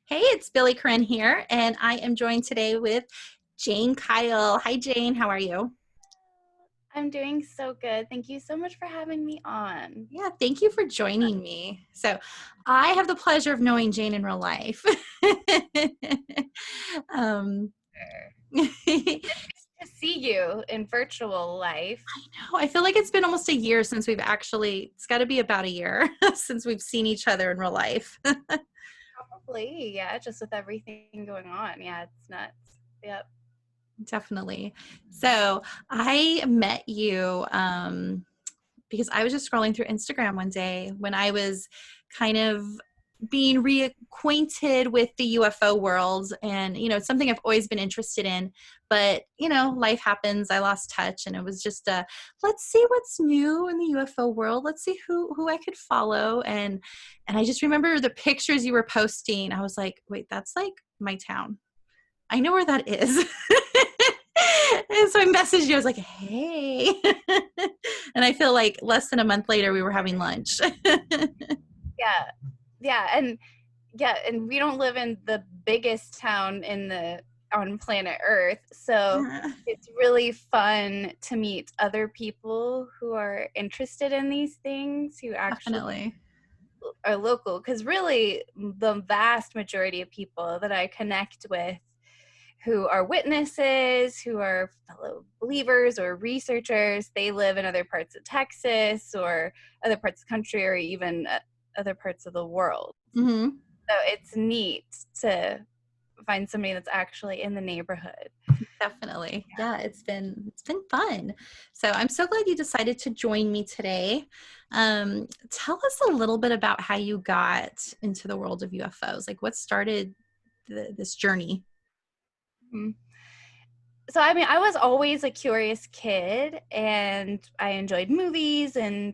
Hey, it's Billy Corinne here, and I am joined today with Jane Kyle. Hi, Jane. How are you? I'm doing so good. Thank you so much for having me on. Yeah, thank you for joining me. So, I have the pleasure of knowing Jane in real life. um, I To see you in virtual life. know. I feel like it's been almost a year since it's got to be about a year since we've seen each other in real life. Probably, yeah, just with everything going on. Yeah, it's nuts. Yep. Definitely. So, I met you because I was just scrolling through Instagram one day when I was kind of being reacquainted with the UFO world. And, it's something I've always been interested in. But, life happens. I lost touch. And it was just let's see what's new in the UFO world. Let's see who I could follow. And I just remember the pictures you were posting. I was like, wait, that's like my town. I know where that is. And so I messaged you. I was like, hey. And I feel like less than a month later, we were having lunch. Yeah. Yeah. And we don't live in the biggest town on planet Earth. So Yeah, it's really fun to meet other people who are interested in these things, who actually definitely. are local, because really the vast majority of people that I connect with who are witnesses, who are fellow believers or researchers, they live in other parts of Texas or other parts of the country, or even other parts of the world. Hmm. So it's neat to find somebody that's actually in the neighborhood. Definitely. Yeah, it's been fun. So I'm so glad you decided to join me today. Tell us a little bit about how you got into the world of UFOs. Like what started this journey? Mhm. So I mean, I was always a curious kid, and I enjoyed movies and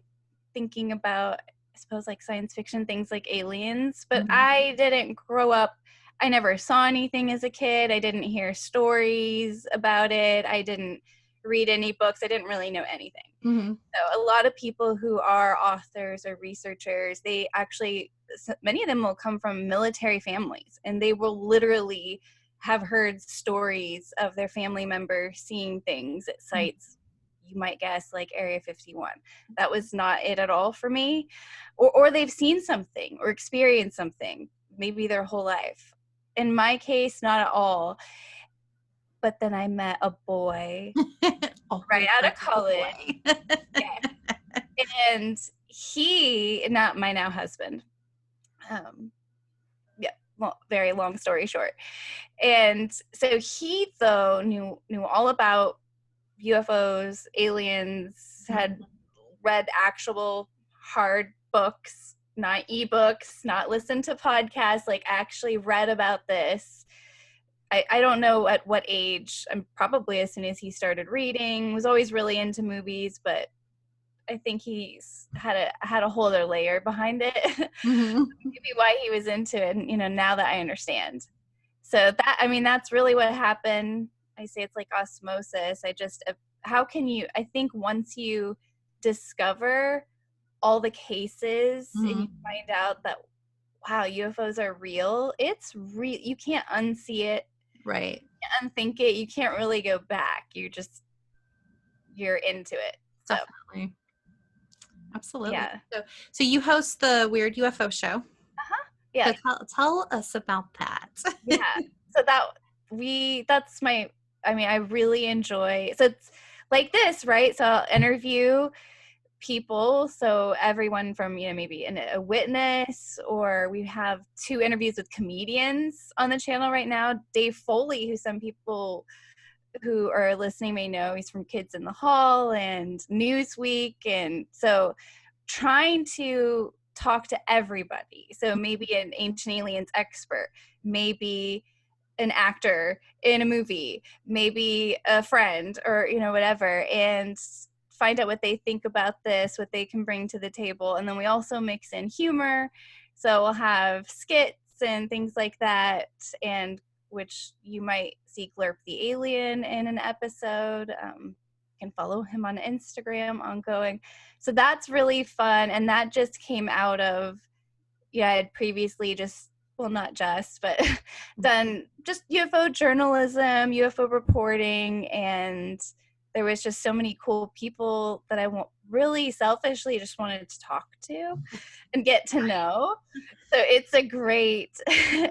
thinking about, I suppose, like science fiction things like aliens, but Mhm. I didn't grow up. I never saw anything as a kid. I didn't hear stories about it. I didn't read any books. I didn't really know anything. Hmm. So a lot of people who are authors or researchers, they actually, many of them will come from military families, and they will literally have heard stories of their family members seeing things at sites, you might guess, like Area 51. That was not it at all for me. Or they've seen something or experienced something, maybe their whole life. In my case, not at all. But then I met a boy right Always out of starts with a college. boy. Yeah. And he, not my now husband, um, yeah, well, very long story short. And so he, though, knew all about UFOs, aliens, had read actual hard books, not ebooks, not listened to podcasts, like actually read about this. I don't know at what age, probably as soon as he started reading, was always really into movies, but I think he's had a whole other layer behind it. Hmm. Maybe why he was into it, and now that I understand. So that, I mean, that's really what happened. I say it's like osmosis. How can you, I think once you discover all the cases and you Hmm. find out that, wow, UFOs are real, it's real. You can't unsee it, Right. unthink it. You can't really go back. You're into it. So Definitely. Absolutely. yeah. So you host the Weird UFO Show. Yeah. So tell us about that. Yeah. So that's my, I mean, I really enjoy, so it's like this, right? So I'll interview people. So everyone from, maybe a witness, or we have 2 interviews with comedians on the channel right now. Dave Foley, who some people who are listening may know, he's from Kids in the Hall and Newsweek. And so trying to talk to everybody. So maybe an ancient aliens expert, maybe an actor in a movie, maybe a friend, or whatever, and find out what they think about this, what they can bring to the table. And then we also mix in humor, so we'll have skits and things like that, and which you might see Glurp the Alien in an episode. You can follow him on Instagram ongoing. So that's really fun, and that just came out of, yeah, I had previously just well, not just, but done just UFO journalism, UFO reporting, and there was just so many cool people that I really selfishly just wanted to talk to and get to know. So it's a great,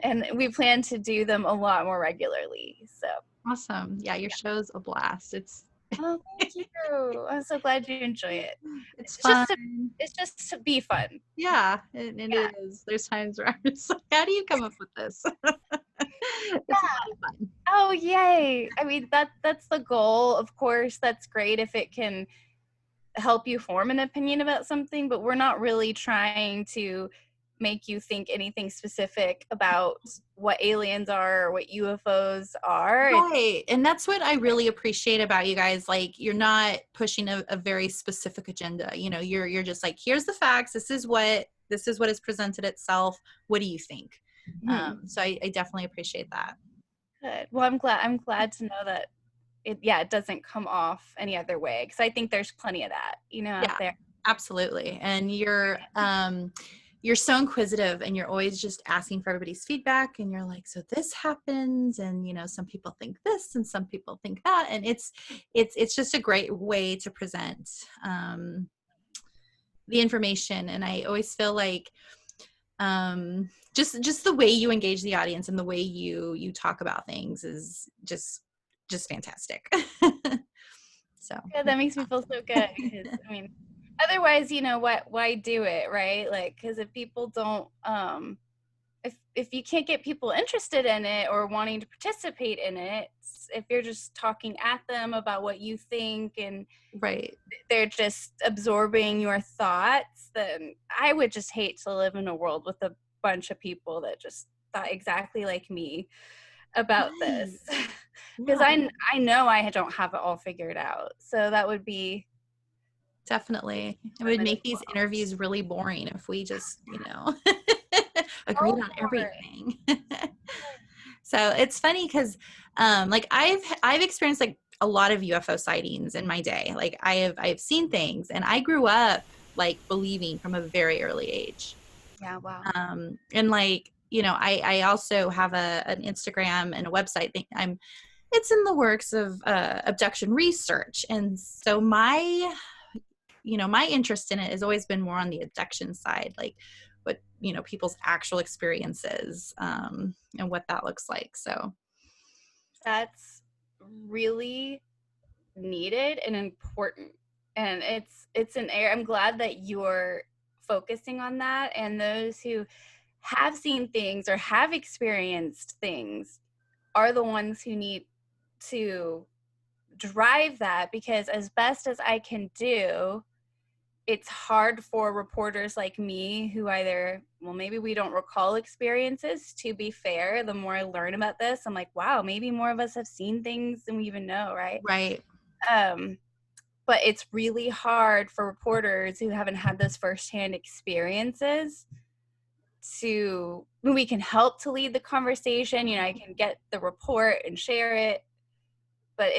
and we plan to do them a lot more regularly. So Awesome. Yeah, your show's a blast. oh, thank you. I'm so glad you enjoy it. It's It's just fun. it's just to be fun. Yeah, and Yeah. it is. There's times where I'm just like, how do you come up with this? It's a lot of fun. Oh, yay. I mean, that's the goal. Of course, that's great if it can help you form an opinion about something, but we're not really trying to make you think anything specific about what aliens are or what UFOs are. Right. And that's what I really appreciate about you guys. Like, you're not pushing a very specific agenda. You know, you're just like, here's the facts. This is what has presented itself. What do you think? So I definitely appreciate that. Good. Well, I'm glad to know that it doesn't come off any other way, because I think there's plenty of that, out there. Absolutely. And you're so inquisitive, and you're always just asking for everybody's feedback, and you're like, so this happens, and some people think this and some people think that, and it's just a great way to present the information. And I always feel like just the way you engage the audience and the way you talk about things is just fantastic. So yeah, that makes me feel so good, because I mean, otherwise, why do it, right? Like, because if people don't if you can't get people interested in it or wanting to participate in it, if you're just talking at them about what you think and right, they're just absorbing your thoughts, then I would just hate to live in a world with a bunch of people that just thought exactly like me about this, because I know I don't have it all figured out. So that would be definitely, it would make these interviews really boring if we just agreed on everything. So it's funny because like I've experienced like a lot of UFO sightings in my day. Like I've seen things, and I grew up like believing from a very early age. Yeah, wow. And like, I also have an Instagram and a website thing. It's in the works of abduction research. And so my interest in it has always been more on the abduction side, like what, people's actual experiences and what that looks like. So that's really needed and important. And it's an area, I'm glad that you're focusing on that. And those who have seen things or have experienced things are the ones who need to drive that, because as best as I can do, it's hard for reporters like me who either, well, maybe we don't recall experiences. To be fair, the more I learn about this, I'm like, wow, maybe more of us have seen things than we even know, right? Right. But it's really hard for reporters who haven't had those firsthand experiences to, we can help to lead the conversation. I can get the report and share it, but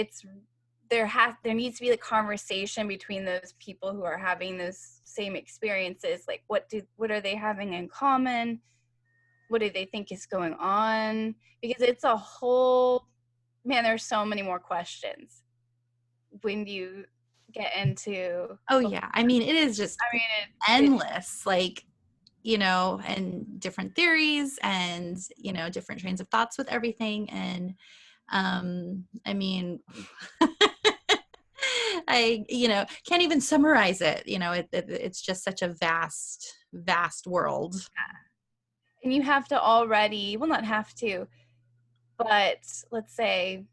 there needs to be the conversation between those people who are having those same experiences. Like, what are they having in common? What do they think is going on? Because it's a whole, man, there's so many more questions when you get into. Oh yeah. I mean, it is just endless, like, and different theories and, different trains of thoughts with everything. And I mean, I can't even summarize it. It's just such a vast world. And you have to already, well, not have to, but let's say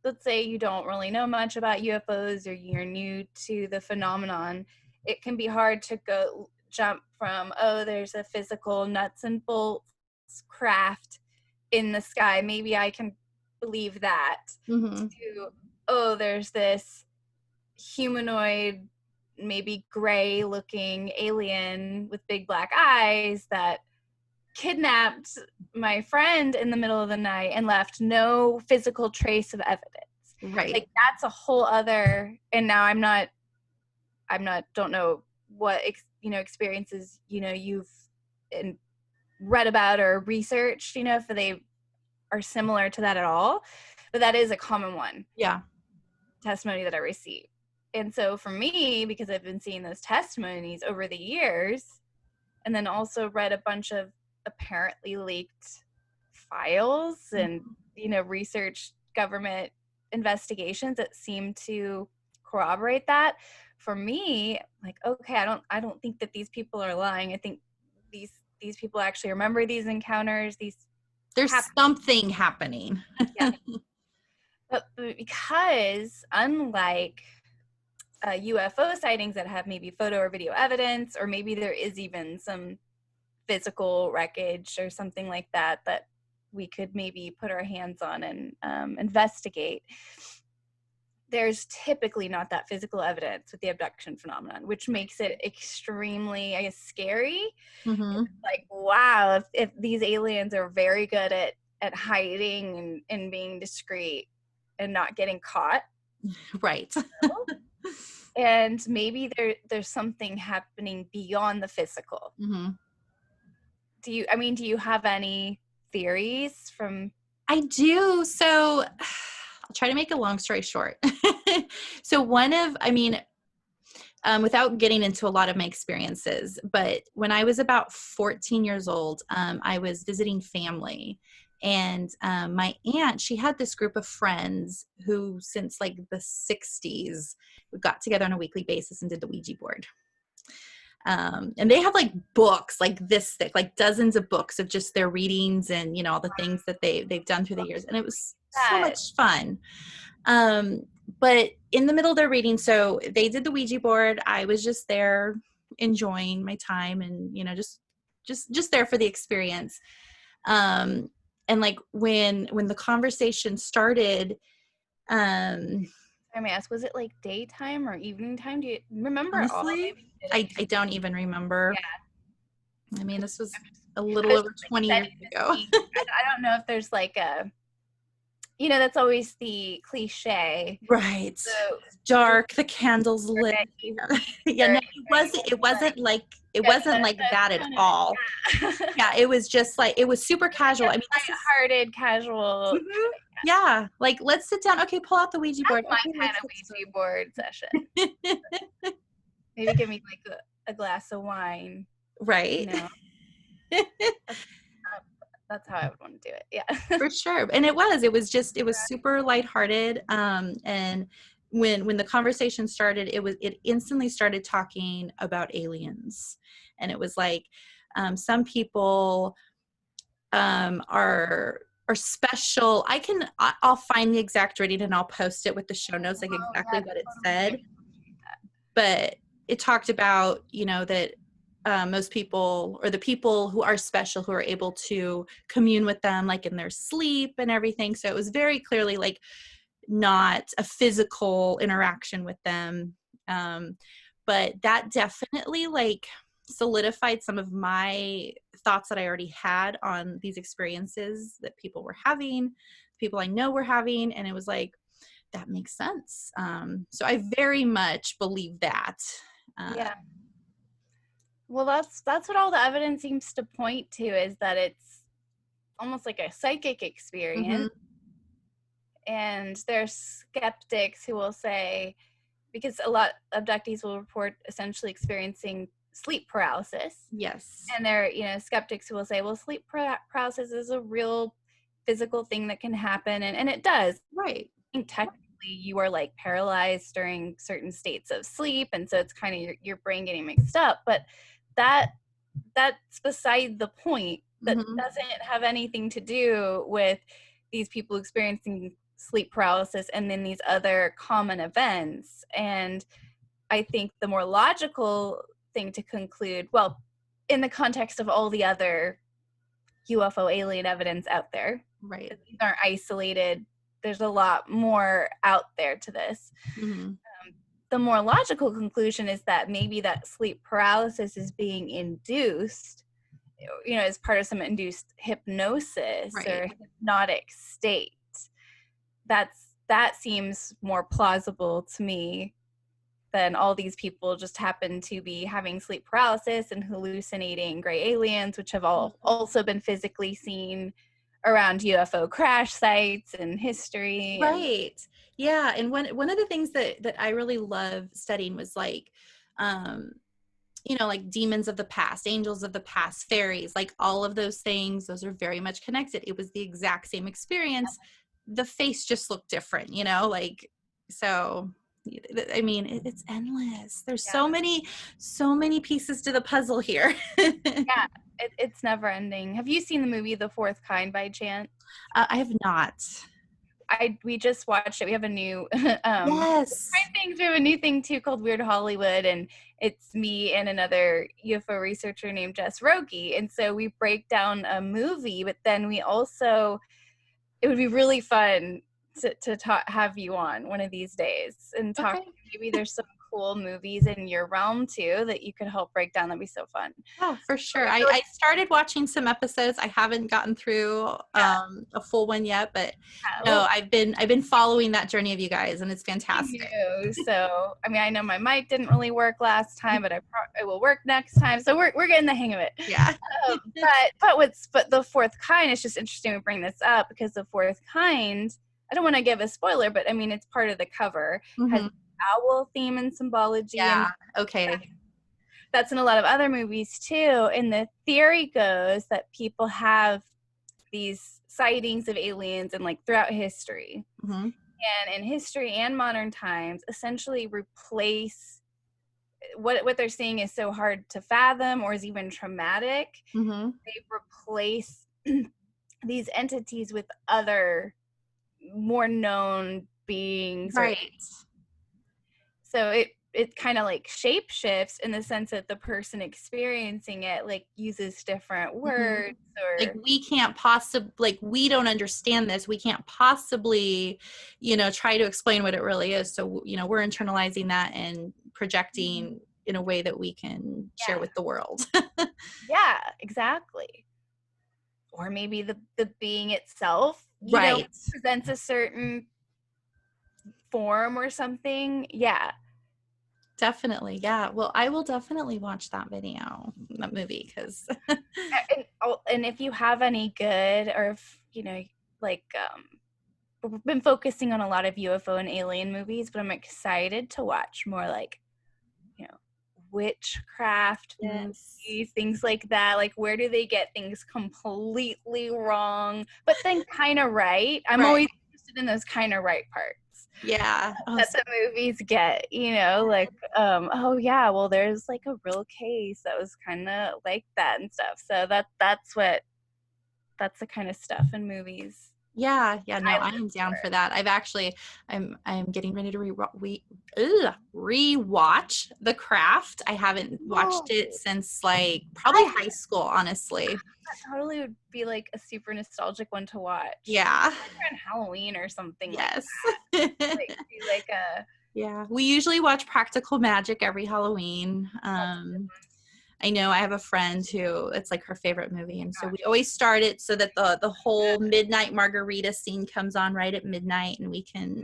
you don't really know much about UFOs, or you're new to the phenomenon. It can be hard to jump from, oh, there's a physical nuts and bolts craft in the sky, maybe I can believe that, to, oh, there's this humanoid, maybe gray looking alien with big black eyes that kidnapped my friend in the middle of the night and left no physical trace of evidence. Right. Like, that's a whole other, and now don't know what experiences you've read about or researched, if they are similar to that at all. But that is a common one. Yeah. Testimony that I received. And so for me, because I've been seeing those testimonies over the years, and then also read a bunch of apparently leaked files and, researched government investigations that seem to corroborate that. For me, like, okay, I don't think that these people are lying. I think these people actually remember these encounters. There's something happening. Yeah. But because unlike UFO sightings that have maybe photo or video evidence, or maybe there is even some physical wreckage or something like that we could maybe put our hands on and investigate, there's typically not that physical evidence with the abduction phenomenon, which makes it extremely, I guess, scary. Mm-hmm. Like, wow, if these aliens are very good at hiding and being discreet and not getting caught. Right. And maybe there's something happening beyond the physical. Mm-hmm. Do you have any theories from? I do. So I'll try to make a long story short. So without getting into a lot of my experiences, but when I was about 14 years old, I was visiting family. And my aunt, she had this group of friends who, since like the 60s, got together on a weekly basis and did the Ouija board. And they have like books like this thick, like dozens of books of just their readings and, all the things that they've done through the years. And it was so much fun. But in the middle of their reading, so they did the Ouija board. I was just there enjoying my time and, just there for the experience. And like when the conversation started, I may ask, was it like daytime or evening time? Do you remember? Honestly, I don't even remember. Yeah. I mean, this was a little over 20 years ago. I don't know if there's like a, that's always the cliche. Right. So, dark, the candles lit. Yeah, no, it wasn't like that at all. Yeah, it was just like, it was super casual. I mean, lighthearted, casual. Mm-hmm. Yeah, like, let's sit down. Okay, pull out the Ouija board. That's my kind of Ouija board session. Maybe give me like a glass of wine. Right. That's how I would want to do it. Yeah. For sure. And it was super lighthearted. And when the conversation started, it instantly started talking about aliens. And it was like, some people are special. I'll find the exact reading and I'll post it with the show notes, like exactly what it said. But it talked about, that most people, or the people who are special, who are able to commune with them, like in their sleep and everything. So it was very clearly like not a physical interaction with them. But that definitely like solidified some of my thoughts that I already had on these experiences that people were having, people I know were having. And it was like, that makes sense. So I very much believe that. Yeah. Well, that's what all the evidence seems to point to, is that it's almost like a psychic experience. Mm-hmm. And there's skeptics who will say, because a lot of abductees will report essentially experiencing sleep paralysis. Yes. And there are, skeptics who will say, well, sleep paralysis is a real physical thing that can happen. And it does. Right. I think technically you are like paralyzed during certain states of sleep. And so it's kind of your brain getting mixed up. But that's beside the point. That mm-hmm. doesn't have anything to do with these people experiencing sleep paralysis and then these other common events. And I think the more logical thing to conclude, well, in the context of all the other UFO alien evidence out there, right? These aren't isolated. There's a lot more out there to this. Mm-hmm. The more logical conclusion is that maybe that sleep paralysis is being induced, as part of some induced hypnosis, right, or hypnotic state. That seems more plausible to me then all these people just happen to be having sleep paralysis and hallucinating gray aliens, which have also been physically seen around UFO crash sites and history. Right. Yeah. And one of the things that I really love studying was like, like demons of the past, angels of the past, fairies, like all of those things, those are very much connected. It was the exact same experience. The face just looked different, like, so I mean, it's endless. There's so many pieces to the puzzle here. Yeah, it's never ending. Have you seen the movie The Fourth Kind by chance? I have not. We just watched it. We have a new Yes. we have a new thing too called Weird Hollywood, and it's me and another UFO researcher named Jess Roki. And so we break down a movie, but then we also, it would be really fun to have you on one of these days and talk. Okay. Maybe there's some cool movies in your realm too that you could help break down. That'd be so fun. Oh, for sure. I started watching some episodes. I haven't gotten through a full one yet, but no, I've been following that journey of you guys, and it's fantastic. So, I mean, I know my mic didn't really work last time, but it will work next time. So we're getting the hang of it. Yeah. But The Fourth Kind, it's just interesting to bring this up because The Fourth Kind, I don't want to give a spoiler, but I mean, it's part of the cover, has owl theme and symbology. Yeah. Okay. That's in a lot of other movies too. And the theory goes that people have these sightings of aliens and like throughout history, and in history and modern times, essentially replace what they're seeing is so hard to fathom or is even traumatic. They replace these entities with other more known beings, right? So it kind of like shape shifts in the sense that the person experiencing it like uses different words, or like we can't possibly, like, we don't understand this, we can't possibly try to explain what it really is, so we're internalizing that and projecting in a way that we can share with the world. Yeah, exactly. Or maybe the being itself presents a certain form or something. Yeah, definitely. Yeah, well, I will definitely watch that movie, because and if you have any good, or if we've been focusing on a lot of UFO and alien movies, but I'm excited to watch more like witchcraft movies, things like that. Like, where do they get things completely wrong but then kind of right? I'm always interested in those kind of right parts. Yeah. That the movies get, like, oh yeah, well, there's like a real case that was kind of like that and stuff. So that's the kind of stuff in movies. Yeah, no, I am down for that. I'm getting ready to rewatch The Craft. I haven't watched it since like probably high school, honestly. That totally would be like a super nostalgic one to watch. Yeah. Like on Halloween or something. Yes. Yeah. We usually watch Practical Magic every Halloween. I know I have a friend who it's like her favorite movie, and so we always start it so that the whole midnight margarita scene comes on right at midnight, and we can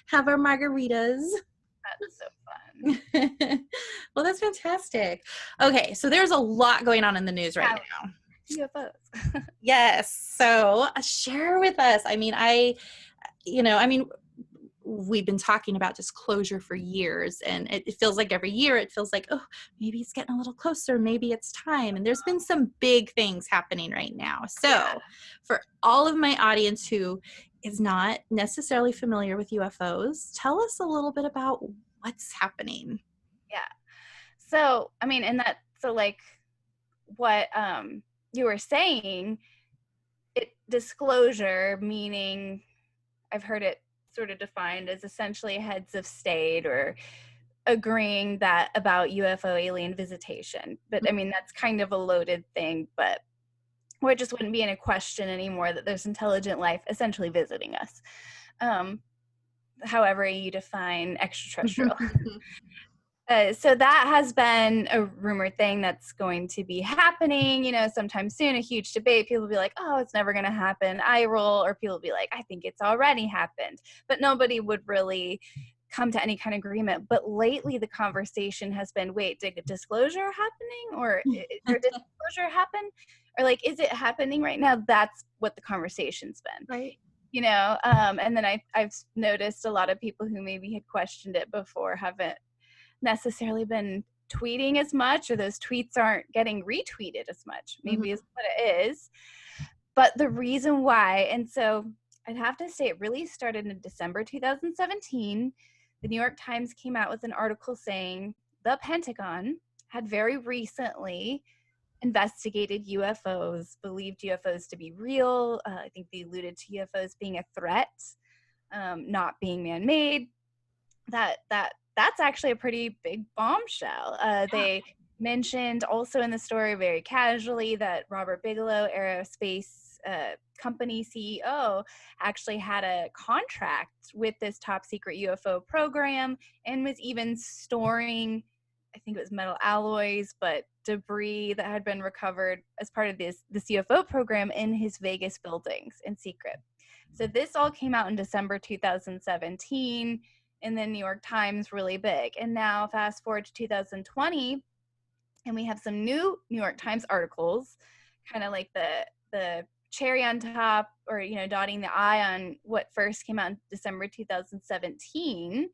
have our margaritas. That's so fun. Well, that's fantastic. Okay, so there's a lot going on in the news right now. UFOs. Yes. So share with us. I mean, we've been talking about disclosure for years, and it feels like every year it feels like, oh, maybe it's getting a little closer, maybe it's time. And there's been some big things happening right now. So for all of my audience who is not necessarily familiar with UFOs, tell us a little bit about what's happening. Yeah. So, I mean, like what you were saying, disclosure, meaning I've heard it sort of defined as essentially heads of state or agreeing that about UFO alien visitation. But I mean, that's kind of a loaded thing, but where it just wouldn't be in a question anymore that there's intelligent life essentially visiting us. However you define extraterrestrial. So that has been a rumored thing that's going to be happening, sometime soon, a huge debate. People will be like, oh, it's never going to happen. I roll. Or people will be like, I think it's already happened. But nobody would really come to any kind of agreement. But lately the conversation has been, wait, did disclosure happening, or did disclosure happen, or like, is it happening right now? That's what the conversation's been, Right. you know. And then I've noticed a lot of people who maybe had questioned it before haven't necessarily been tweeting as much, or those tweets aren't getting retweeted as much, maybe is what it is. But the reason why, and so I'd have to say it really started in December 2017. The New York Times came out with an article saying the Pentagon had very recently investigated UFOs, believed UFOs to be real. I think they alluded to UFOs being a threat, not being man-made. That's actually a pretty big bombshell. They mentioned also in the story very casually that Robert Bigelow, aerospace company CEO, actually had a contract with this top secret UFO program and was even storing, I think it was metal alloys, but debris that had been recovered as part of this UFO program in his Vegas buildings in secret. So this all came out in December 2017 in the New York Times, really big. And now fast forward to 2020, and we have some new New York Times articles, kind of like the cherry on top, or, you know, dotting the I on what first came out in December 2017,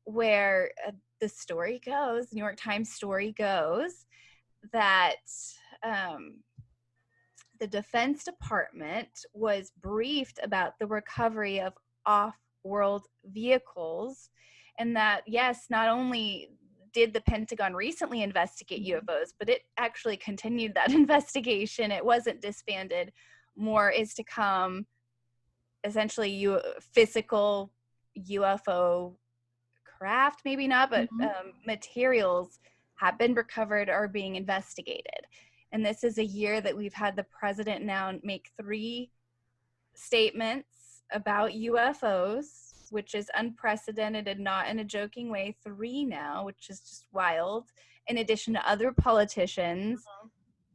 where the story goes, New York Times story goes, that the Defense Department was briefed about the recovery of off-world vehicles, and that, yes, not only did the Pentagon recently investigate UFOs, but it actually continued that investigation. It wasn't disbanded. More is to come. Essentially, physical UFO craft, maybe not, but materials have been recovered or being investigated. And this is a year that we've had the president now make 3 statements about UFOs, which is unprecedented and not in a joking way. 3 now, which is just wild, in addition to other politicians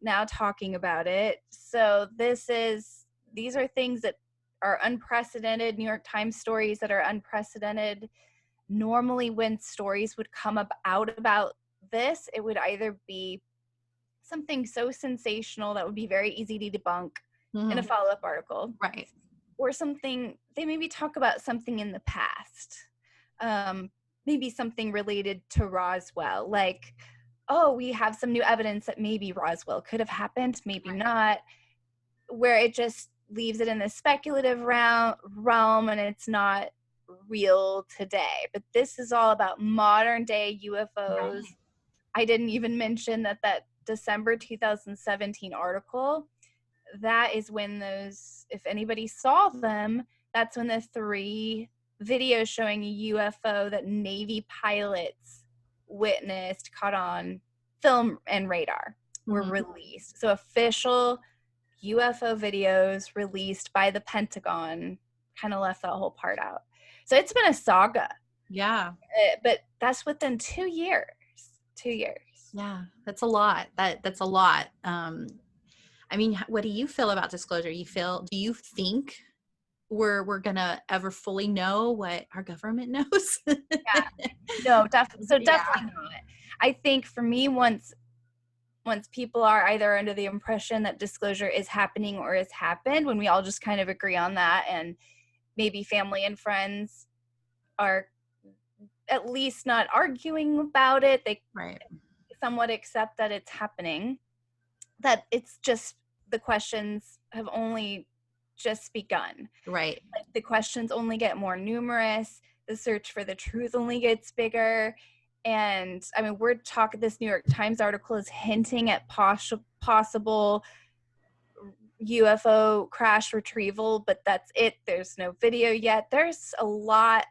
now talking about it. So these are things that are unprecedented, New York Times stories that are unprecedented. Normally when stories would come out about this, it would either be something so sensational that would be very easy to debunk in a follow-up article. Right. Or something, they maybe talk about something in the past. Maybe something related to Roswell, like, oh, we have some new evidence that maybe Roswell could have happened, maybe not, where it just leaves it in the speculative realm and it's not real today. But this is all about modern day UFOs. Right. I didn't even mention that December 2017 article, that is when those, if anybody saw them, that's when the 3 videos showing a UFO that Navy pilots witnessed, caught on film and radar, were released. So official UFO videos released by the Pentagon kind of left that whole part out. So it's been a saga. Yeah. But that's within 2 years. 2 years. Yeah, that's a lot. That's a lot. I mean, what do you feel about disclosure? Do you think we're gonna ever fully know what our government knows? Yeah. No, definitely. So definitely not. I think for me, once people are either under the impression that disclosure is happening or has happened, when we all just kind of agree on that, and maybe family and friends are at least not arguing about it, they somewhat accept that it's happening, that it's just, the questions have only just begun. Right. Like, the questions only get more numerous. The search for the truth only gets bigger. And I mean, this New York Times article is hinting at possible UFO crash retrieval, but that's it. There's no video yet. There's a lot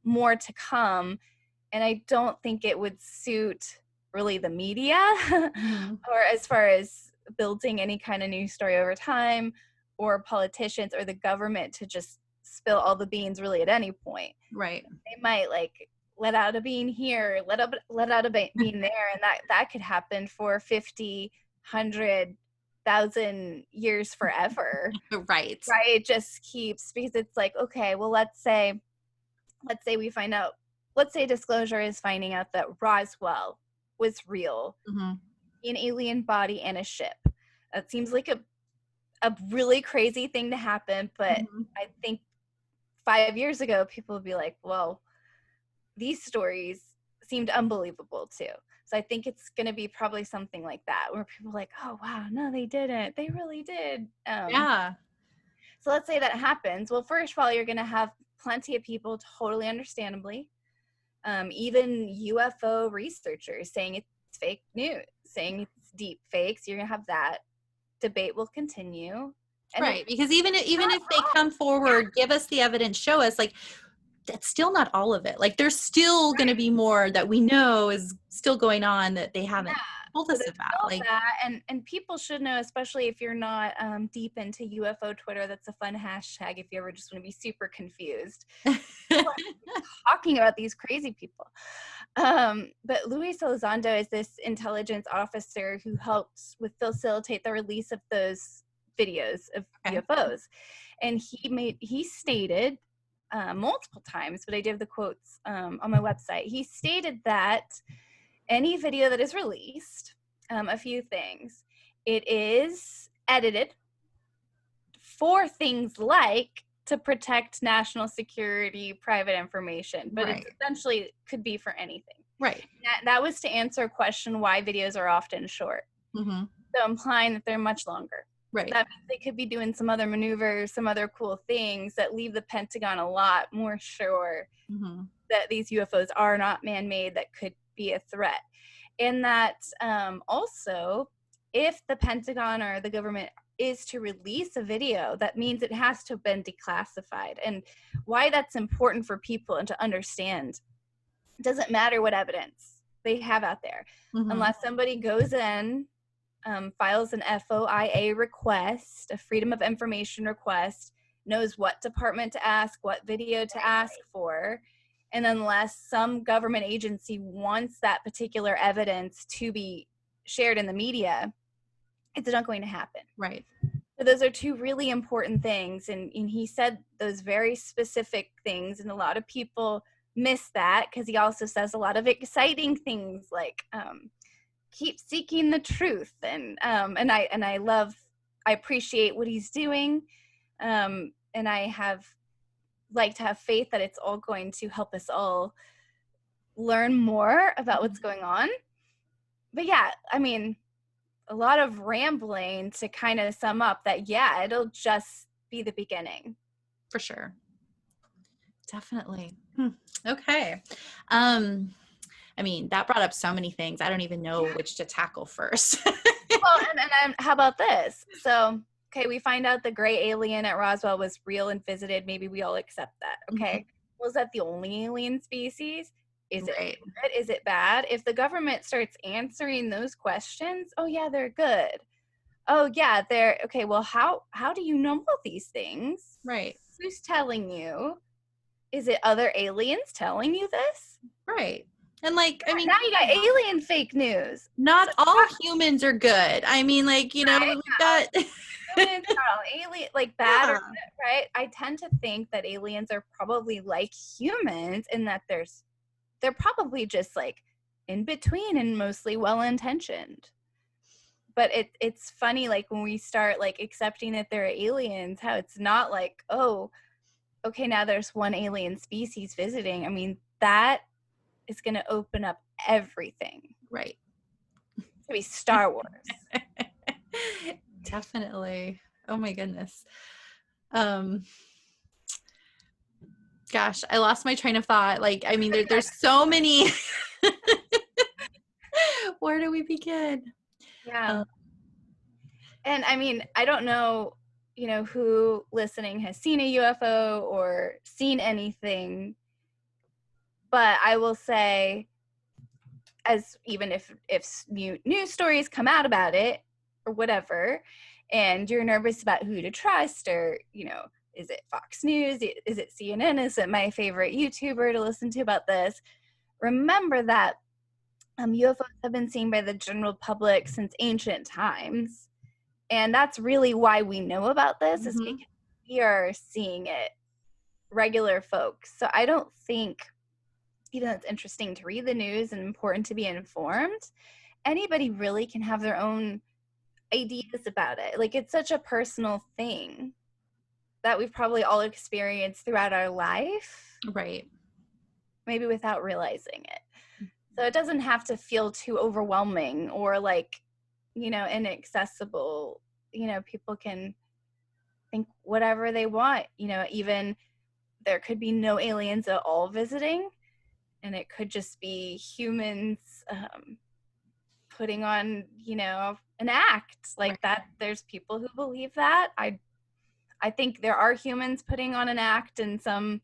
more to come. And I don't think it would suit really the media or as far as building any kind of news story over time, or politicians or the government to just spill all the beans really at any point. Right. They might like let out a bean here, let out a bean there, and that could happen for 50, 100,000 years forever. Right. It just keeps, because it's like, okay, well, let's say we find out let's say disclosure is finding out that Roswell was real, Mm-hmm. an alien body and a ship. That seems like a really crazy thing to happen, but Mm-hmm. I think 5 years ago, people would be like, well, these stories seemed unbelievable too. So I think it's going to be probably something like that, where people are like, oh, wow, no, they didn't. They really did. Yeah. So let's say that happens. Well, first of all, you're going to have plenty of people, totally understandably, even UFO researchers saying it's fake news, saying it's deep fakes. You're going to have that. Debate will continue. And Right. Because even if they come forward, give us the evidence, show us, like, that's still not all of it. Like, there's still going to be more that we know is still going on that they haven't told so us there's about. all Like, that, and people should know, especially if you're not deep into UFO Twitter. That's a fun hashtag if you ever just want to be super confused. Talking about these crazy people. But Luis Elizondo is this intelligence officer who helps with facilitate the release of those videos of UFOs. And he stated multiple times, but I did the quotes on my website. He stated that any video that is released, a few things, it is edited for things like to protect national security, private information, but it essentially could be for anything. Right. That was to answer a question why videos are often short. Mm-hmm. So implying that they're much longer. Right. That means they could be doing some other maneuvers, some other cool things that leave the Pentagon a lot more sure that these UFOs are not man-made, that could be a threat. And that also, if the Pentagon or the government is to release a video, that means it has to have been declassified. And why that's important for people and to understand, it doesn't matter what evidence they have out there. Unless somebody goes in, files an FOIA request, a Freedom of Information request, knows what department to ask, what video to ask for, and unless some government agency wants that particular evidence to be shared in the media, it's not going to happen. Right. So those are two really important things. And he said those very specific things, and a lot of people miss that, because he also says a lot of exciting things like keep seeking the truth, and I appreciate what he's doing, and I like to have faith that it's all going to help us all learn more about what's going on. But yeah, I mean, a lot of rambling to kind of sum up that, yeah, it'll just be the beginning. For sure. Definitely. Okay. I mean, that brought up so many things. I don't even know which to tackle first. Well, and how about this? So, okay, we find out the gray alien at Roswell was real and visited. Maybe we all accept that. Okay. Was that the only alien species? Is it good? Is it bad? If the government starts answering those questions, oh yeah, they're good. Oh yeah, they're okay. Well, how do you know all these things? Right. Who's telling you? Is it other aliens telling you this? Right. And like, I mean, now you got alien fake news. Not all humans are good. I mean, like, you know, we've got humans are all alien, like bad or good, right? I tend to think that aliens are probably like humans in that they're probably just like in between and mostly well-intentioned. But it's funny, like when we start like accepting that they're aliens, how it's not like, oh, okay, now there's one alien species visiting. I mean, that is going to open up everything. Right. It's going to be Star Wars. Definitely. Oh my goodness. Gosh, I lost my train of thought. Like, I mean, there's so many. Where do we begin? Yeah. And I mean, I don't know, you know, who listening has seen a UFO or seen anything, but I will say, as even if new news stories come out about it or whatever, and you're nervous about who to trust, or, you know, is it Fox News? Is it CNN? Is it my favorite YouTuber to listen to about this? Remember that UFOs have been seen by the general public since ancient times. And that's really why we know about this, is because we are seeing it, regular folks. So I don't think even though it's interesting to read the news and important to be informed, anybody really can have their own ideas about it. Like, it's such a personal thing that we've probably all experienced throughout our life, Right. maybe without realizing it. So it doesn't have to feel too overwhelming or like, inaccessible. People can think whatever they want. Even there could be no aliens at all visiting, and it could just be humans putting on, an act like that. There's people who believe that. I think there are humans putting on an act in some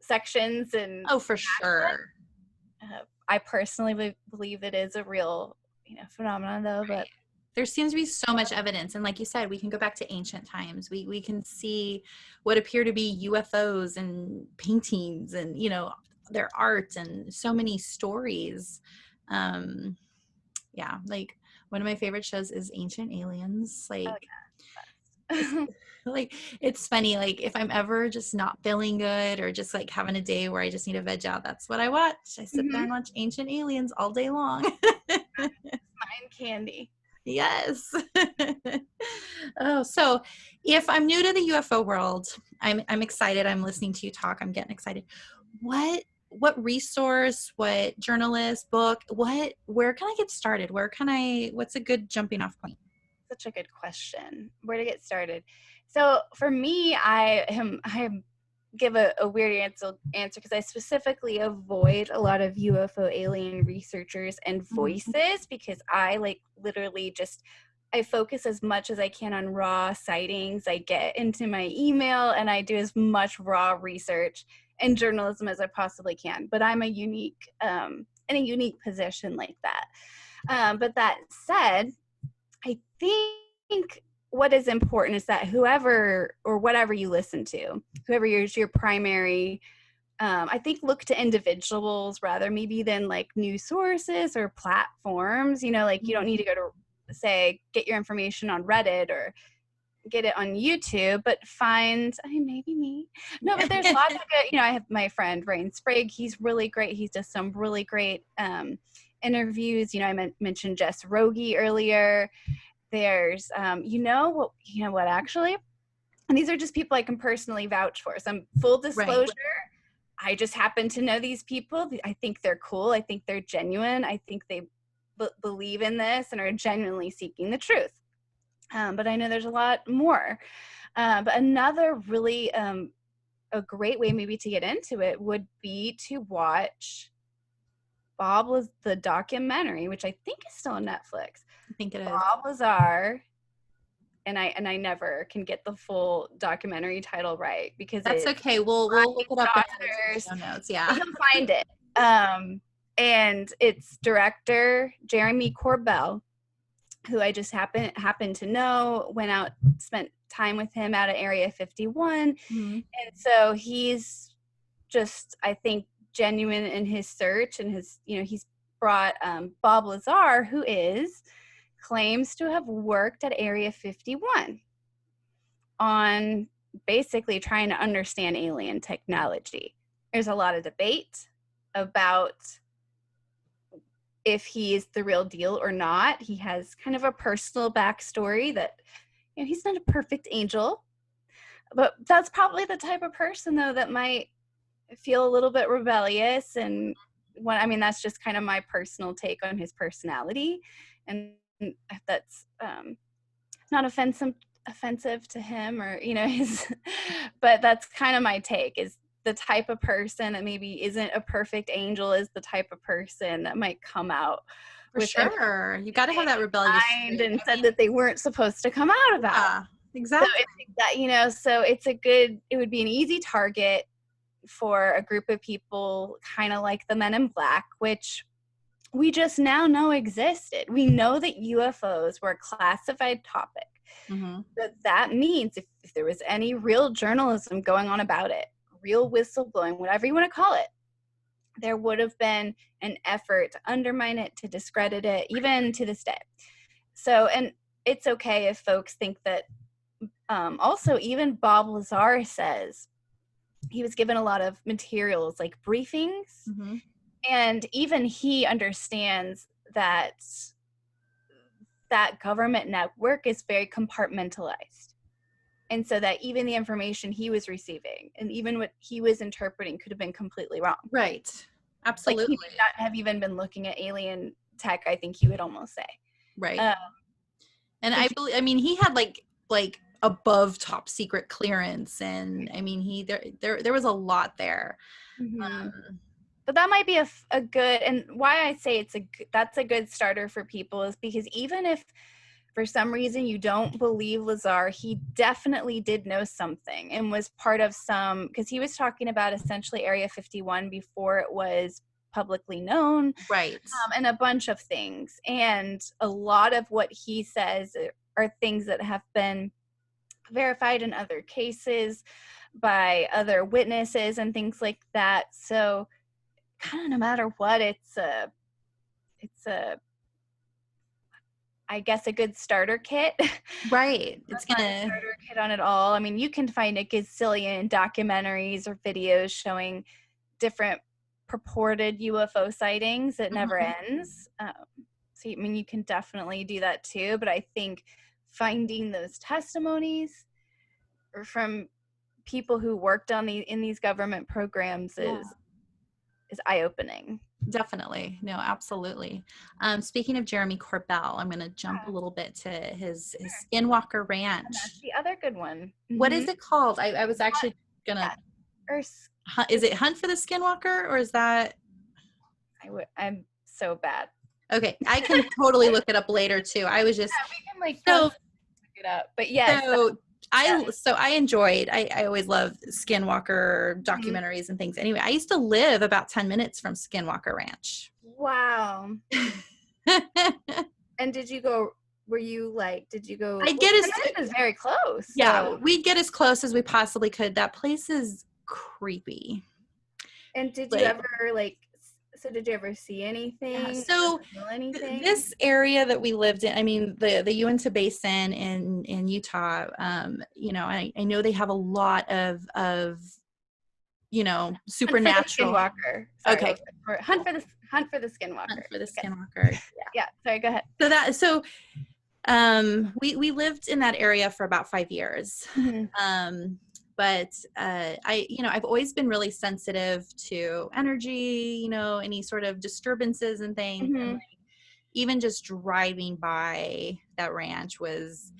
sections. And Oh, for sure. I personally believe it is a real, phenomenon, though. But there seems to be so much evidence, and like you said, we can go back to ancient times. We can see what appear to be UFOs and paintings, and their art, and so many stories. Yeah, like one of my favorite shows is Ancient Aliens. Like, like it's funny. Like, if I'm ever just not feeling good or just like having a day where I just need to veg out, that's what I watch. I sit there and watch Ancient Aliens all day long. Mind candy. Yes. Oh, so if I'm new to the UFO world, I'm excited. I'm listening to you talk. I'm getting excited. What resource, what journalist, book, where can I get started? What's a good jumping off point? Such a good question. Where to get started? So for me, I give a weird answer because I specifically avoid a lot of UFO alien researchers and voices, because I literally I focus as much as I can on raw sightings. I get into my email and I do as much raw research and journalism as I possibly can. But I'm in a unique position like that. But that said, I think what is important is that whoever or whatever you listen to, whoever is your primary, I think look to individuals rather maybe than like news sources or platforms. You don't need to go to, say, get your information on Reddit or get it on YouTube, but maybe me. No, but there's lots of good, I have my friend Rain Sprague. He's really great. He does some really great interviews. I mentioned Jess Rogie earlier. There's, what actually, and these are just people I can personally vouch for. Some full disclosure, I just happen to know these people. I think they're cool. I think they're genuine. I think they believe in this and are genuinely seeking the truth. But I know there's a lot more. But another really, a great way maybe to get into it would be to watch Bob was the documentary, which I think is still on Netflix. I think it is. Bob Lazar, and I never can get the full documentary title right because that's okay. We'll look it up in the show notes. Yeah, you'll find it. And it's director Jeremy Corbell, who I just happened to know. Went out, spent time with him out at Area 51, and so he's just, I think, genuine in his search and his, he's brought Bob Lazar, who claims to have worked at Area 51 on basically trying to understand alien technology. There's a lot of debate about if he is the real deal or not. He has kind of a personal backstory that, he's not a perfect angel, but that's probably the type of person, though, that might feel a little bit rebellious. And that's just kind of my personal take on his personality. And that's not offensive to him or, but that's kind of my take, is the type of person that maybe isn't a perfect angel is the type of person that might come out. For sure. You got to have that rebellious mind and said that they weren't supposed to come out about. Yeah, exactly. So I think that, so it would be an easy target for a group of people kind of like the Men in Black, which we just now know existed. We know that UFOs were a classified topic. That means if there was any real journalism going on about it, real whistleblowing, whatever you want to call it, there would have been an effort to undermine it, to discredit it, even to this day. So, and it's okay if folks think that, also even Bob Lazar says he was given a lot of materials like briefings And even he understands that that government network is very compartmentalized. And so that even the information he was receiving and even what he was interpreting could have been completely wrong. Right. Like Absolutely. he may not have even been looking at alien tech, I think he would almost say. Right. Um, And I believe, I mean, he had like above top secret clearance, and I mean, there was a lot there. But that might be a good, and why I say that's a good starter for people is because even if for some reason you don't believe Lazar, he definitely did know something and was part of some, because he was talking about essentially Area 51 before it was publicly known, Right. and a bunch of things. And a lot of what he says are things that have been verified in other cases by other witnesses and things like that. So kind of no matter what, it's a I guess a good starter kit. Right. It's Not a gonna starter kit on it all. I mean, you can find a gazillion documentaries or videos showing different purported UFO sightings. It never ends. So I mean, you can definitely do that too. But I think finding those testimonies or from people who worked on in these government programs is eye-opening. Definitely. No, absolutely. Speaking of Jeremy Corbell, I'm going to jump a little bit to his Skinwalker Ranch. And that's the other good one. What is it called? I was actually going to, is it Hunt for the Skinwalker, or is that? I'm so bad. Okay. I can totally look it up later too. I was just, we can look it up, but yes. So I enjoyed, I always love Skinwalker documentaries and things. Anyway, I used to live about 10 minutes from Skinwalker Ranch. Wow. And did you go I get it was very close. Yeah, we'd get as close as we possibly could. That place is creepy. And did you ever did you ever see anything? Yeah, so this area that we lived in, I mean, the Uinta Basin in Utah, you know, I know they have a lot of you know, supernatural. Skinwalker. Sorry, okay. Hunt for the Skinwalker. Hunt for the Skinwalker. Yeah. Sorry, go ahead. We lived in that area for about 5 years. But I've always been really sensitive to energy, you know, any sort of disturbances and things. And even just driving by that ranch was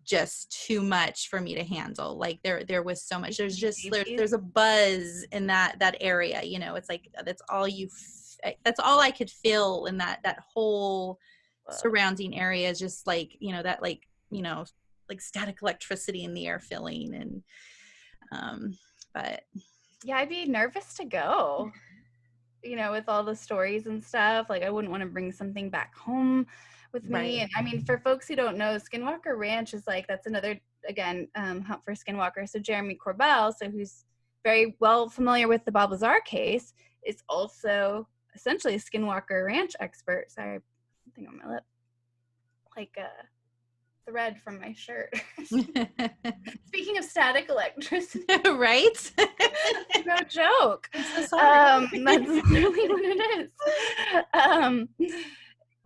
just too much for me to handle. Like there was so much. There's a buzz in that area. You know, it's like that's all I could feel in that whole surrounding area is just like, you know, that like, you know, like static electricity in the air feeling. And but yeah, I'd be nervous to go, you know, with all the stories and stuff. Like I wouldn't want to bring something back home with me. Right. And I mean, for folks who don't know, Skinwalker Ranch is that's another, again, Hunt for Skinwalker. So Jeremy Corbell, who's very well familiar with the Bob Lazar case, is also essentially a Skinwalker Ranch expert. Sorry, something on my lip. Like a thread from my shirt. Speaking of static electricity. Right? No joke. I'm so sorry. That's literally what it is.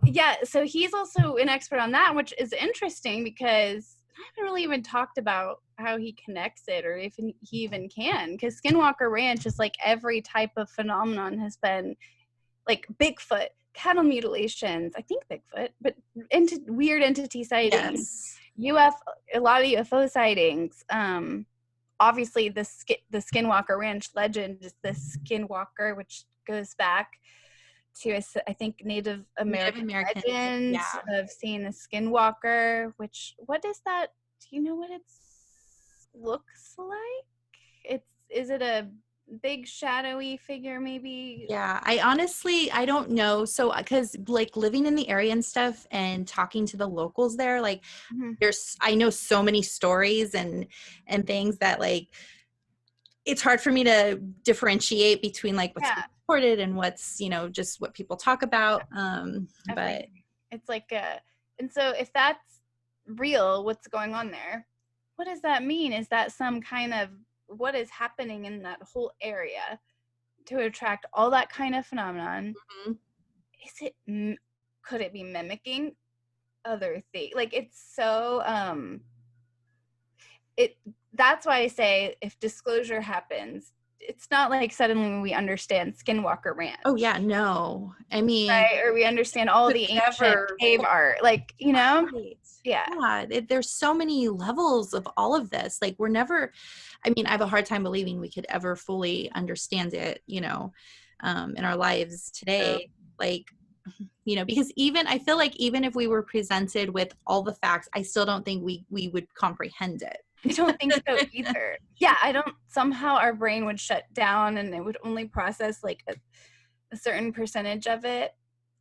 Yeah, so he's also an expert on that, which is interesting because I haven't really even talked about how he connects it or if he even can, because Skinwalker Ranch is like every type of phenomenon has been like Bigfoot, cattle mutilations, I think Bigfoot, but weird entity sightings, a lot of UFO sightings. Obviously, the Skinwalker Ranch legend is the Skinwalker, which goes back to I think Native American legend of seeing the Skinwalker. What is that? Do you know what it looks like? Is it a big shadowy figure maybe? Yeah, I don't know. So because like living in the area and stuff and talking to the locals there, like I know so many stories and things that like it's hard for me to differentiate between like what's reported and what's, you know, just what people talk about. But it's like and so if that's real, what's going on there? What does that mean? Is that some kind of what is happening in that whole area? to attract all that kind of phenomenon, Mhm. could it be mimicking other things? Like, it's so it that's why I say if disclosure happens, it's not like suddenly we understand Skinwalker Ranch, Oh yeah, no. I mean, right? Or we understand all could the ancient never. cave art, like, Right. yeah. Yeah, there's so many levels of all of this. Like we're never, I mean, I have a hard time believing we could ever fully understand it, in our lives today. Like, because even I feel like even if we were presented with all the facts, I still don't think we would comprehend it. I don't think so either. Yeah, I don't, somehow our brain would shut down and it would only process like a certain percentage of it.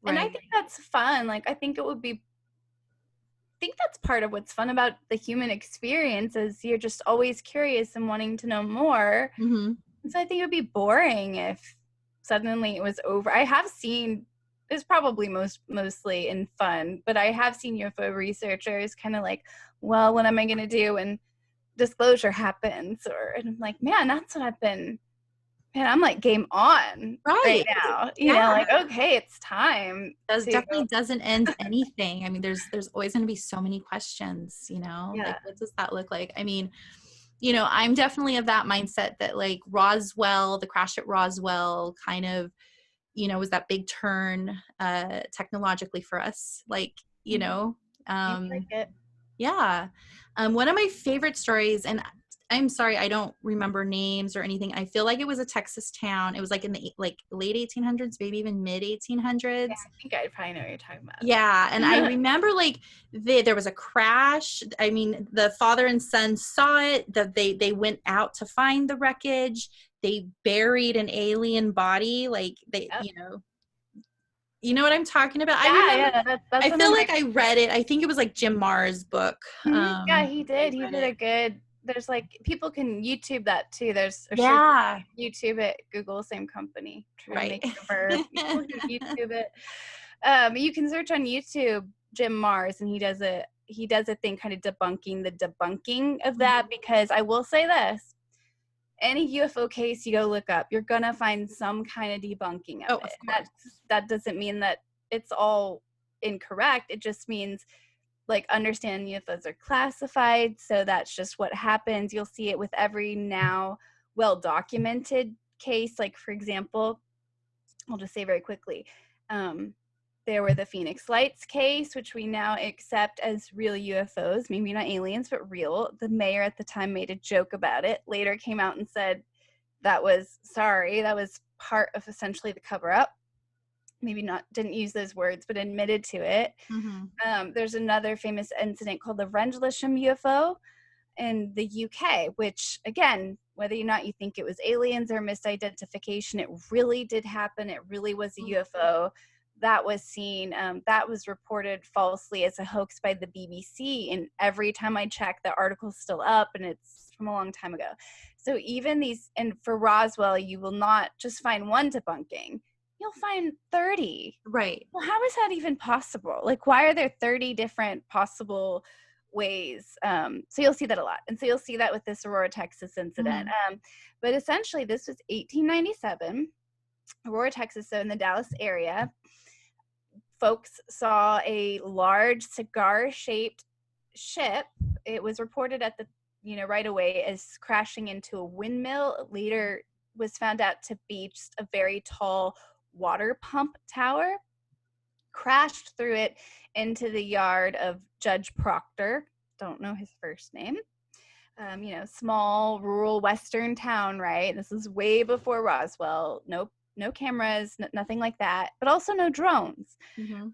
And I Right. think that's fun. Like, I think that's part of what's fun about the human experience is you're just always curious and wanting to know more. Mm-hmm. So I think it would be boring if suddenly it was over. I have seen, it's probably mostly in fun, but I have seen UFO researchers kind of like, well, what am I going to do when disclosure happens? And I'm like, man, I'm like game on right Right. now. Yeah. Like, okay, it's time Does to, definitely doesn't end anything. I mean, there's always going to be so many questions, yeah. like what does that look like? I mean, I'm definitely of that mindset that like Roswell, the crash at Roswell kind of, was that big turn technologically for us. Like, Seems like um, it. yeah. One of my favorite stories, and I'm sorry, I don't remember names or anything. I feel like it was a Texas town. It was like in the like late 1800s, maybe even mid 1800s. Yeah, I think I probably know what you're talking about. Yeah, and I remember like there was a crash. I mean, the father and son saw it. They went out to find the wreckage. They buried an alien body. Like they, Yep. you know what I'm talking about. I Yeah, remember. yeah, that's I one of feel my like I read it. I think it was like Jim Marr's book. Yeah, he I did. He read did it. a good. There's like people can YouTube that too. There's a sure Yeah. YouTube it. Google, same company. Try to Right. make it a verb. People who YouTube it. You can search on YouTube Jim Mars, and he does a thing kind of debunking the debunking of that, because I will say this: any UFO case you go look up, you're gonna find some kind of debunking of Oh, it. of And course. that doesn't mean that it's all incorrect. It just means like understand UFOs are classified, so that's just what happens. You'll see it with every now well documented case. Like, for example, I'll just say very quickly, there were the Phoenix Lights case, which we now accept as real UFOs, maybe not aliens, but real. The mayor at the time made a joke about it, later came out and said that was part of essentially the cover up. Maybe not, didn't use those words, but admitted to it. Mm-hmm. There's another famous incident called the Rendlesham UFO in the UK, which, again, whether or not you think it was aliens or misidentification, it really did happen. It really was a UFO that was seen. That was reported falsely as a hoax by the BBC. And every time I check, the article's still up, and it's from a long time ago. So even these, and for Roswell, you will not just find one debunking. You'll find 30. Right. Well, how is that even possible? Like, why are there 30 different possible ways? So you'll see that a lot. And so you'll see that with this Aurora, Texas incident. But essentially, this was 1897, Aurora, Texas, so in the Dallas area. Folks saw a large cigar-shaped ship. It was reported at the, right away as crashing into a windmill. Later was found out to be just a very tall water pump tower. Crashed through it into the yard of Judge Proctor. Don't know his first name. Small rural western town, right? This is way before Roswell. No cameras, nothing like that, but also no drones,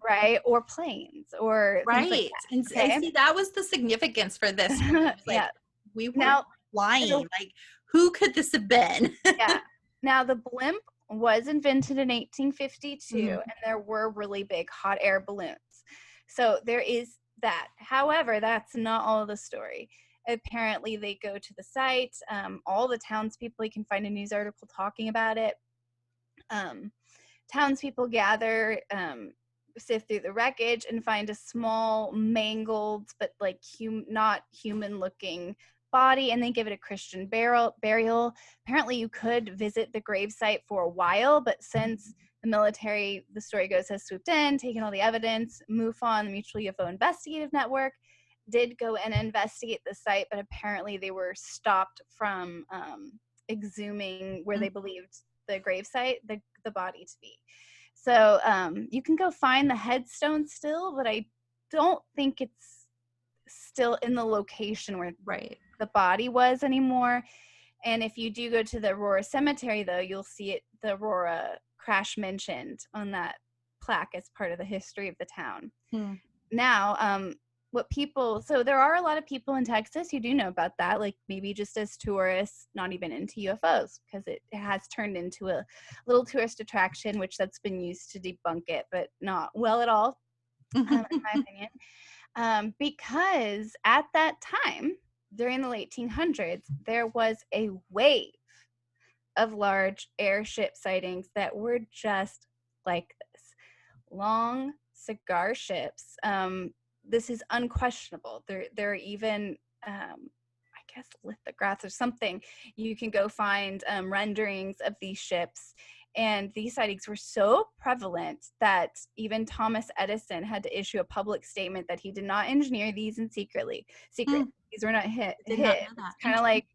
right? Or planes or things like Right. that. And Okay. see, that was the significance for this one. It was like, Yeah. we weren't Now, lying. Like, who could this have been? yeah. Now, the blimp was invented in 1852, Mhm. and there were really big hot air balloons. So there is that. However, that's not all of the story. Apparently, they go to the site. All the townspeople, you can find a news article talking about it. Townspeople gather, sift through the wreckage, and find a small, mangled, but like not human-looking body and then give it a Christian burial. Apparently you could visit the gravesite for a while, but since the military, the story goes, has swooped in, taken all the evidence, MUFON, the Mutual UFO Investigative Network, did go and investigate the site, but apparently they were stopped from exhuming where they believed the gravesite, the body to be. So you can go find the headstone still, but I don't think it's still in the location where the body was anymore. And if you do go to the Aurora Cemetery, though, you'll see it, the Aurora crash mentioned on that plaque as part of the history of the town. Now, so there are a lot of people in Texas who do know about that, like maybe just as tourists, not even into UFOs, because it has turned into a little tourist attraction, which that's been used to debunk it, but not well at all, in my opinion. Because at that time, during the late 1800s, there was a wave of large airship sightings that were just like this. Long cigar ships. This is unquestionable. There are even, I guess, lithographs or something. You can go find renderings of these ships. And these sightings were so prevalent that even Thomas Edison had to issue a public statement that he did not engineer these in secret. These were not hit. Kind of like,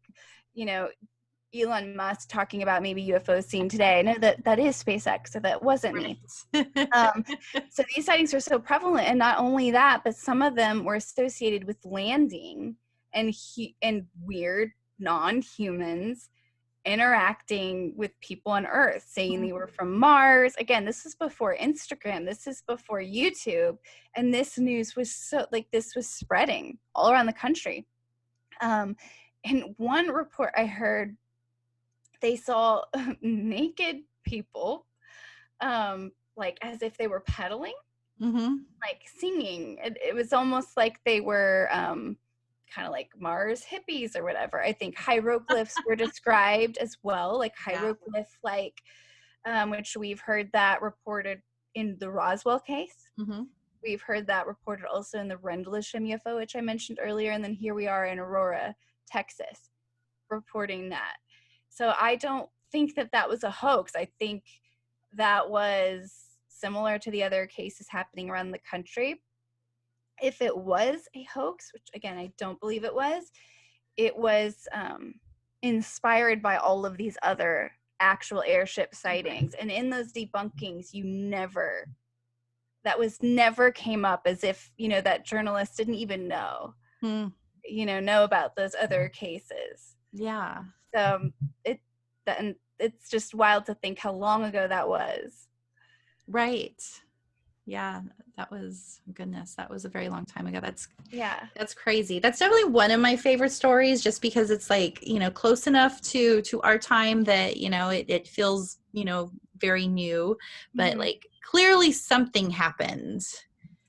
Elon Musk talking about maybe UFOs seen today. No, that is SpaceX, so that wasn't me. So these sightings are so prevalent, and not only that, but some of them were associated with landing and weird non-humans interacting with people on Earth, saying they were from Mars. Again, this is before Instagram. This is before YouTube, and this news was this was spreading all around the country. In one report I heard, they saw naked people, like as if they were pedaling, like singing. It was almost like they were kind of like Mars hippies or whatever. I think hieroglyphs were described as well, like hieroglyph, which we've heard that reported in the Roswell case. We've heard that reported also in the Rendlesham UFO, which I mentioned earlier. And then here we are in Aurora, Texas, reporting that. So I don't think that was a hoax. I think that was similar to the other cases happening around the country. If it was a hoax, which again, I don't believe it was inspired by all of these other actual airship sightings. And in those debunkings, that was never came up as if, that journalist didn't even know about those other cases. Yeah. So it's just wild to think how long ago that was. Right. Yeah, that was a very long time ago. That's crazy. That's definitely one of my favorite stories, just because it's like, close enough to our time that, it feels, very new, but like clearly something happened.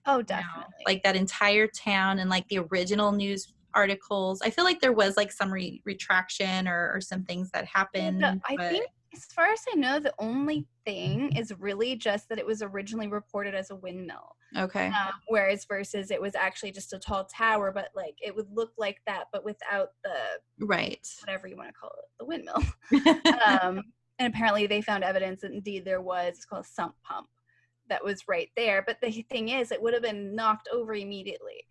Oh, definitely. Like that entire town and like the original news articles. I feel like there was like some retraction or some things that happened. I think, as far as I know, the only thing is really just that it was originally reported as a windmill. Okay. Whereas versus it was actually just a tall tower, but like it would look like that, but without the whatever you want to call it, the windmill. And apparently they found evidence that indeed there was, it's called a sump pump, that was right there. But the thing is, it would have been knocked over immediately.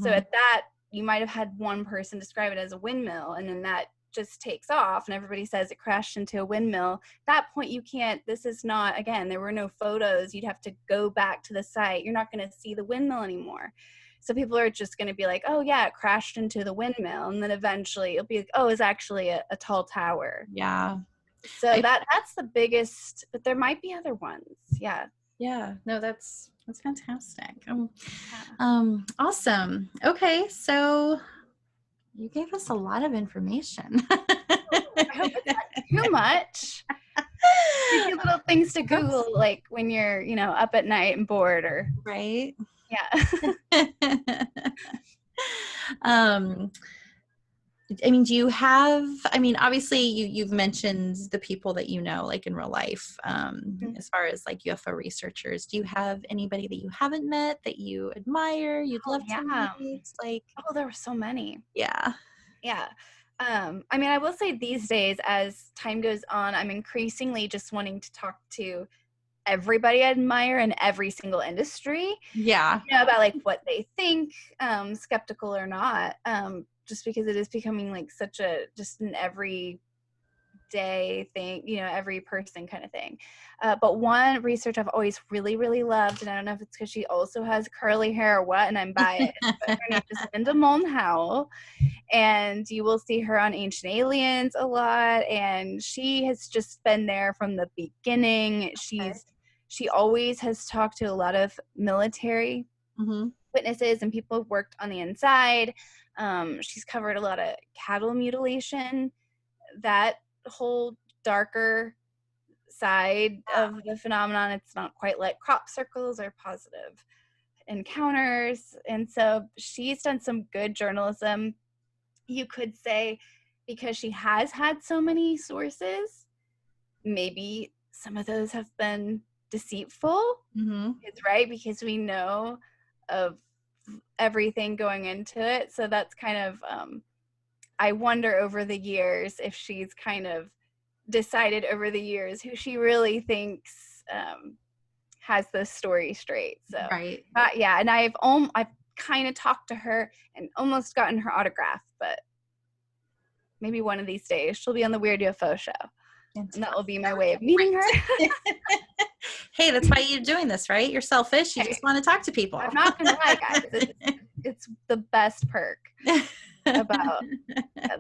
So at that, you might have had one person describe it as a windmill, and then that just takes off and everybody says it crashed into a windmill. At that point, you can't, this is not, again, there were no photos. You'd have to go back to the site. You're not going to see the windmill anymore. So people are just going to be like, oh yeah, it crashed into the windmill. And then eventually it'll be like, oh, it's actually a tall tower. Yeah. So that's the biggest, but there might be other ones. Yeah. Yeah. No, that's fantastic. Awesome. Okay. So you gave us a lot of information. I hope it's not too much. Give you little things to Google, like when you're, up at night and bored, or right. Yeah. Do you have, obviously you've mentioned the people that like in real life, as far as like UFO researchers. Do you have anybody that you haven't met that you admire, you'd love to meet? Like, there were so many. Yeah. Yeah. I mean, I will say these days, as time goes on, I'm increasingly just wanting to talk to everybody I admire in every single industry, Yeah. you know, about like what they think, skeptical or not, just because it is becoming like such a, just an everyday thing, you know, every person kind of thing. But one research I've always really, really loved, and I don't know if it's because she also has curly hair or what, and I'm biased, but her name is Linda Moulton Howell, and you will see her on Ancient Aliens a lot, and she has just been there from the beginning. She always has talked to a lot of military Mm-hmm. witnesses and people who've worked on the inside. She's covered a lot of cattle mutilation, that whole darker side of the phenomenon. It's not quite like crop circles or positive encounters. And so she's done some good journalism, you could say, because she has had so many sources. Maybe some of those have been deceitful. Mm-hmm. It's right, because we know of everything going into it. So that's kind of, I wonder over the years if she's kind of decided over the years who she really thinks has the story straight. So Right. yeah, and I've kind of talked to her and almost gotten her autograph, but maybe one of these days she'll be on the Weird UFO Show, and that will be my way of meeting her. Hey, that's why you're doing this, right? You're selfish. You just want to talk to people. I'm not gonna lie, guys. It's the best perk about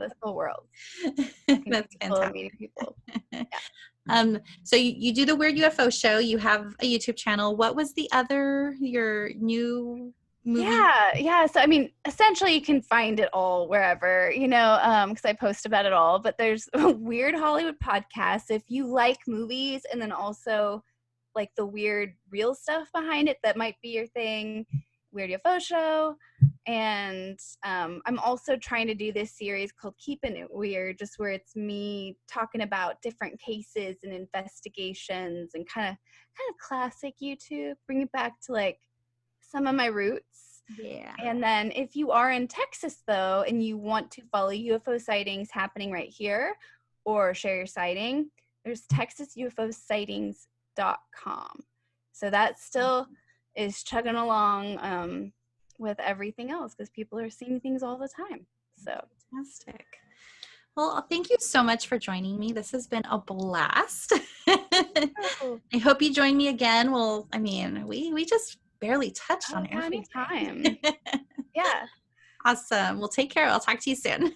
this whole world. That's fantastic. Meeting people. Yeah. So you do the Weird UFO Show. You have a YouTube channel. What was the other, your new movie? Yeah. So, I mean, essentially you can find it all wherever, you know, because I post about it all, but there's a Weird Hollywood podcast. If you like movies and then also like the weird real stuff behind it, that might be your thing, Weird UFO Show. And I'm also trying to do this series called Keeping It Weird, just where it's me talking about different cases and investigations and kind of classic YouTube, bring it back to like some of my roots. Yeah. And And then if you are in Texas though, and you want to follow UFO sightings happening right here or share your sighting, there's TexasUFOsightings.com. So that still is chugging along with everything else, because people are seeing things all the time. So fantastic. Well, thank you so much for joining me. This has been a blast. I hope you join me again. Well, I mean, we just barely touched on everything. Anytime. Yeah. Awesome. Well, take care. I'll talk to you soon.